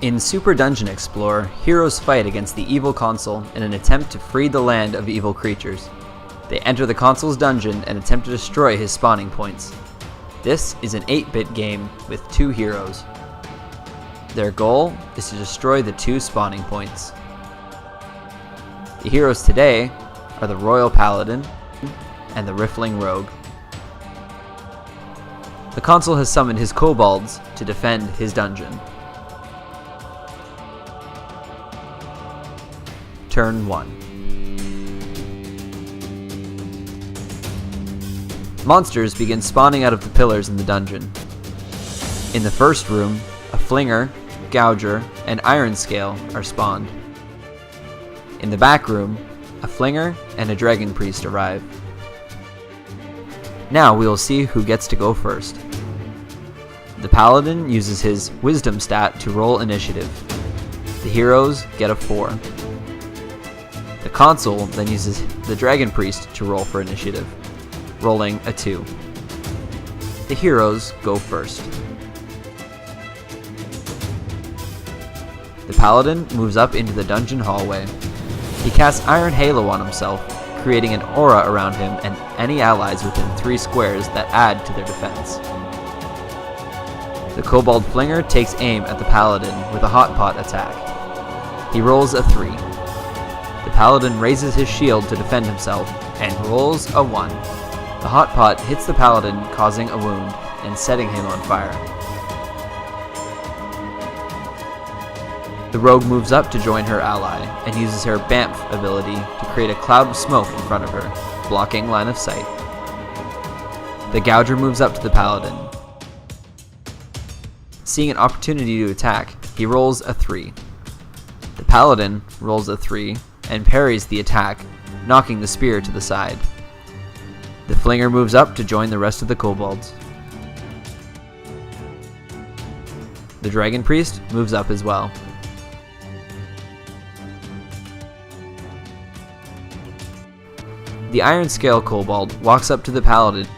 In Super Dungeon Explorer, heroes fight against the evil console in an attempt to free the land of evil creatures. They enter the console's dungeon and attempt to destroy his spawning points. This is an 8-bit game with 2 heroes. Their goal is to destroy the 2 spawning points. The heroes today are the Royal Paladin and the Riffling Rogue. The console has summoned his kobolds to defend his dungeon. Turn 1. Monsters begin spawning out of the pillars in the dungeon. In the first room, a Flinger, Gouger, and Iron Scale are spawned. In the back room, a Flinger and a Dragon Priest arrive. Now we will see who gets to go first. The Paladin uses his Wisdom stat to roll initiative. The heroes get a 4. The console then uses the Dragon Priest to roll for initiative, rolling a 2. The heroes go first. The Paladin moves up into the dungeon hallway. He casts Iron Halo on himself, creating an aura around him and any allies within 3 squares that add to their defense. The Kobold Flinger takes aim at the Paladin with a Hot Pot attack. He rolls a 3. The Paladin raises his shield to defend himself and rolls a 1. The Hot Pot hits the Paladin, causing a wound and setting him on fire. The Rogue moves up to join her ally and uses her BAMF ability to create a cloud of smoke in front of her, blocking line of sight. The Gouger moves up to the Paladin. Seeing an opportunity to attack, he rolls a 3. The Paladin rolls a 3 and parries the attack, knocking the spear to the side. The Flinger moves up to join the rest of the kobolds. The Dragon Priest moves up as well. The Iron Scale kobold walks up to the Paladin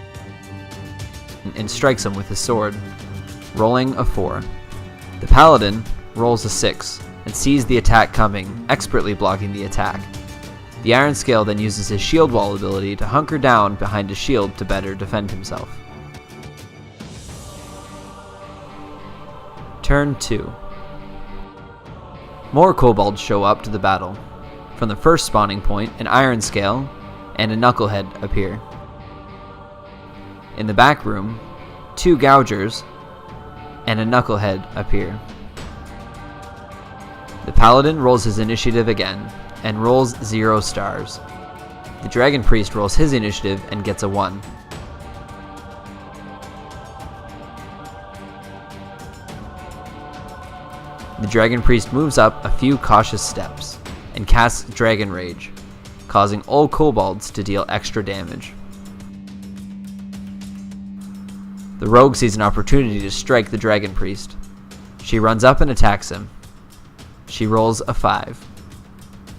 and strikes him with his sword, rolling a 4. The Paladin rolls a 6 and sees the attack coming, expertly blocking the attack. The Iron Scale then uses his shield wall ability to hunker down behind his shield to better defend himself. Turn 2. More kobolds show up to the battle. From the first spawning point, an Iron Scale and a Knucklehead appear. In the back room, 2 Gougers and a Knucklehead appear. The Paladin rolls his initiative again and rolls 0 stars. The Dragon Priest rolls his initiative and gets a 1. The Dragon Priest moves up a few cautious steps and casts Dragon Rage, causing all kobolds to deal extra damage. The Rogue sees an opportunity to strike the Dragon Priest. She runs up and attacks him. She rolls a 5.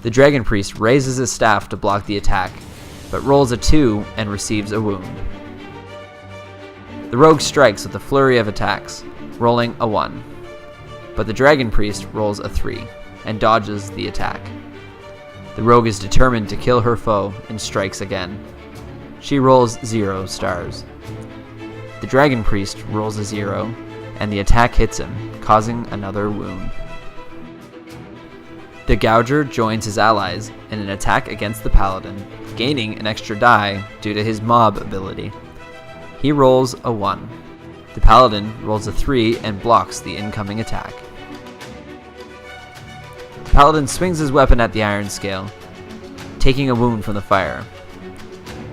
The Dragon Priest raises his staff to block the attack, but rolls a 2 and receives a wound. The Rogue strikes with a flurry of attacks, rolling a 1. But the Dragon Priest rolls a 3 and dodges the attack. The Rogue is determined to kill her foe and strikes again. She rolls 0 stars. The Dragon Priest rolls a 0, and the attack hits him, causing another wound. The Gouger joins his allies in an attack against the Paladin, gaining an extra die due to his mob ability. He rolls a 1. The Paladin rolls a 3 and blocks the incoming attack. The Paladin swings his weapon at the Iron Scale, taking a wound from the fire.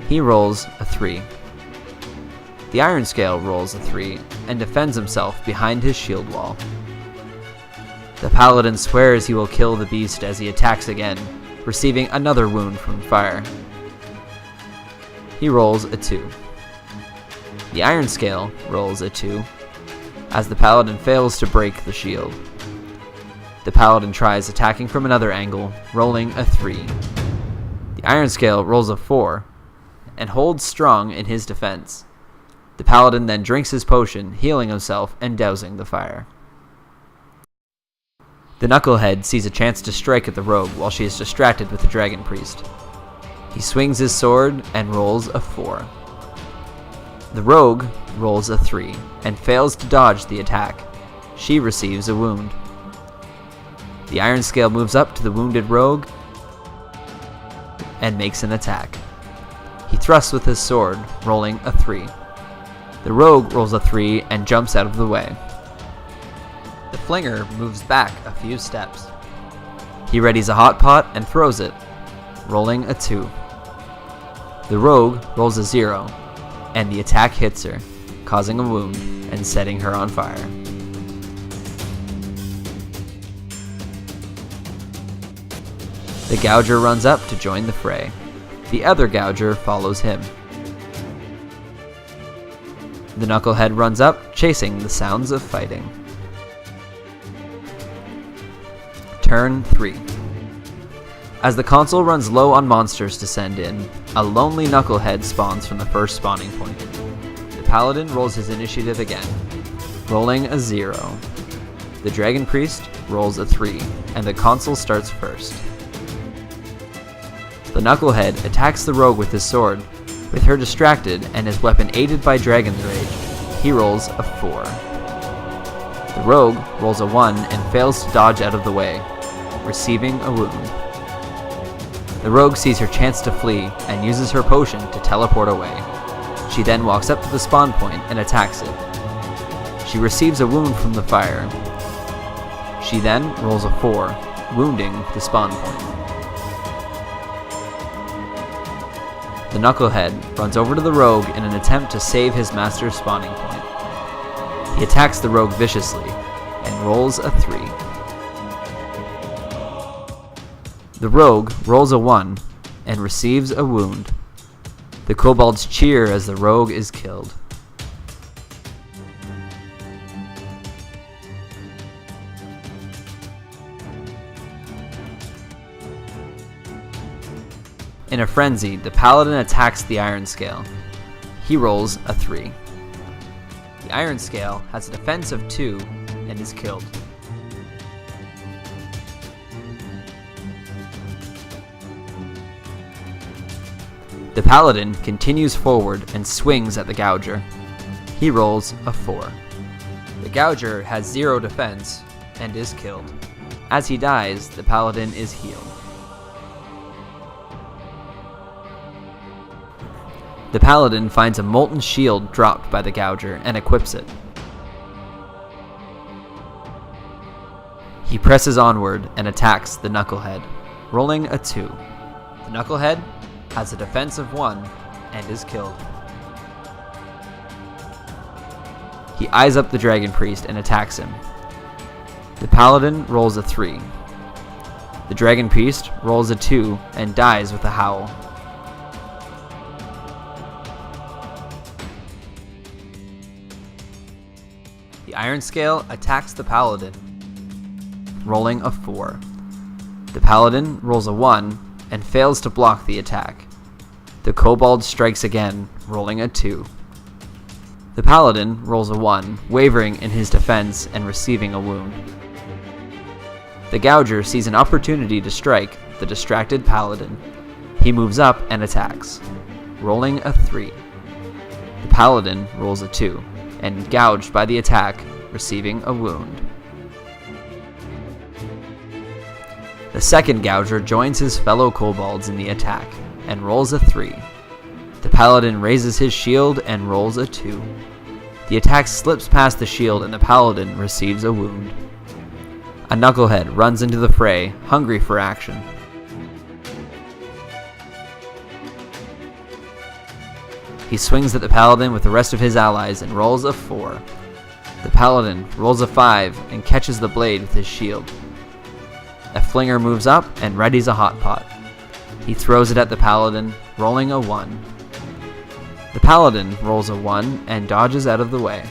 He rolls a 3. The Iron Scale rolls a 3 and defends himself behind his shield wall. The Paladin swears he will kill the beast as he attacks again, receiving another wound from fire. He rolls a 2. The Iron Scale rolls a 2, as the Paladin fails to break the shield. The Paladin tries attacking from another angle, rolling a 3. The Iron Scale rolls a 4, and holds strong in his defense. The Paladin then drinks his potion, healing himself and dousing the fire. The knucklehead sees a chance to strike at the rogue while she is distracted with the dragon priest. He swings his sword and rolls a 4. The rogue rolls a 3 and fails to dodge the attack. She receives a wound. The iron scale moves up to the wounded rogue and makes an attack. He thrusts with his sword, rolling a 3. The rogue rolls a 3 and jumps out of the way. The flinger moves back a few steps. He readies a hot pot and throws it, rolling a 2. The rogue rolls a 0, and the attack hits her, causing a wound and setting her on fire. The Gouger runs up to join the fray. The other Gouger follows him. The Knucklehead runs up, chasing the sounds of fighting. Turn 3. As the console runs low on monsters to send in, a lonely Knucklehead spawns from the first spawning point. The Paladin rolls his initiative again, rolling a 0. The Dragon Priest rolls a 3, and the console starts first. The Knucklehead attacks the rogue with his sword. With her distracted and his weapon aided by Dragon's Rage, he rolls a 4. The rogue rolls a 1 and fails to dodge out of the way, receiving a wound. The rogue sees her chance to flee and uses her potion to teleport away. She then walks up to the spawn point and attacks it. She receives a wound from the fire. She then rolls a 4, wounding the spawn point. The Knucklehead runs over to the rogue in an attempt to save his master's spawning point. He attacks the rogue viciously and rolls a 3. The rogue rolls a 1 and receives a wound. The kobolds cheer as the rogue is killed. In a frenzy, the Paladin attacks the Iron Scale. He rolls a 3. The Iron Scale has a defense of 2 and is killed. The Paladin continues forward and swings at the Gouger. He rolls a 4. The Gouger has 0 defense and is killed. As he dies, the Paladin is healed. The Paladin finds a molten shield dropped by the Gouger and equips it. He presses onward and attacks the Knucklehead, rolling a 2. The Knucklehead has a defense of 1 and is killed. He eyes up the Dragon Priest and attacks him. The Paladin rolls a 3. The Dragon Priest rolls a 2 and dies with a howl. The Iron Scale attacks the Paladin, rolling a 4. The Paladin rolls a 1 and fails to block the attack. The Kobold strikes again, rolling a 2. The Paladin rolls a 1, wavering in his defense and receiving a wound. The Gouger sees an opportunity to strike the distracted Paladin. He moves up and attacks, rolling a 3. The Paladin rolls a 2, and gouged by the attack, receiving a wound. The second Gouger joins his fellow kobolds in the attack, and rolls a 3. The Paladin raises his shield and rolls a 2. The attack slips past the shield and the Paladin receives a wound. A Knucklehead runs into the fray, hungry for action. He swings at the Paladin with the rest of his allies and rolls a 4. The Paladin rolls a 5 and catches the blade with his shield. A flinger moves up and readies a hot pot. He throws it at the Paladin, rolling a 1. The Paladin rolls a 1 and dodges out of the way.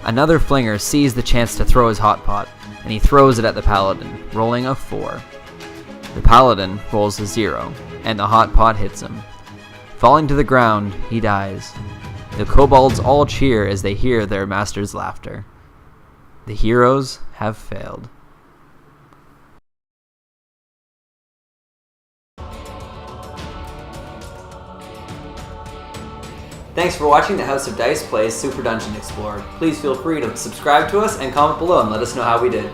Another flinger sees the chance to throw his hot pot, and he throws it at the Paladin, rolling a 4. The Paladin rolls a 0, and the hot pot hits him. Falling to the ground, he dies. The kobolds all cheer as they hear their master's laughter. The heroes have failed. Thanks for watching the House of Dice plays Super Dungeon Explored. Please feel free to subscribe to us and comment below and let us know how we did.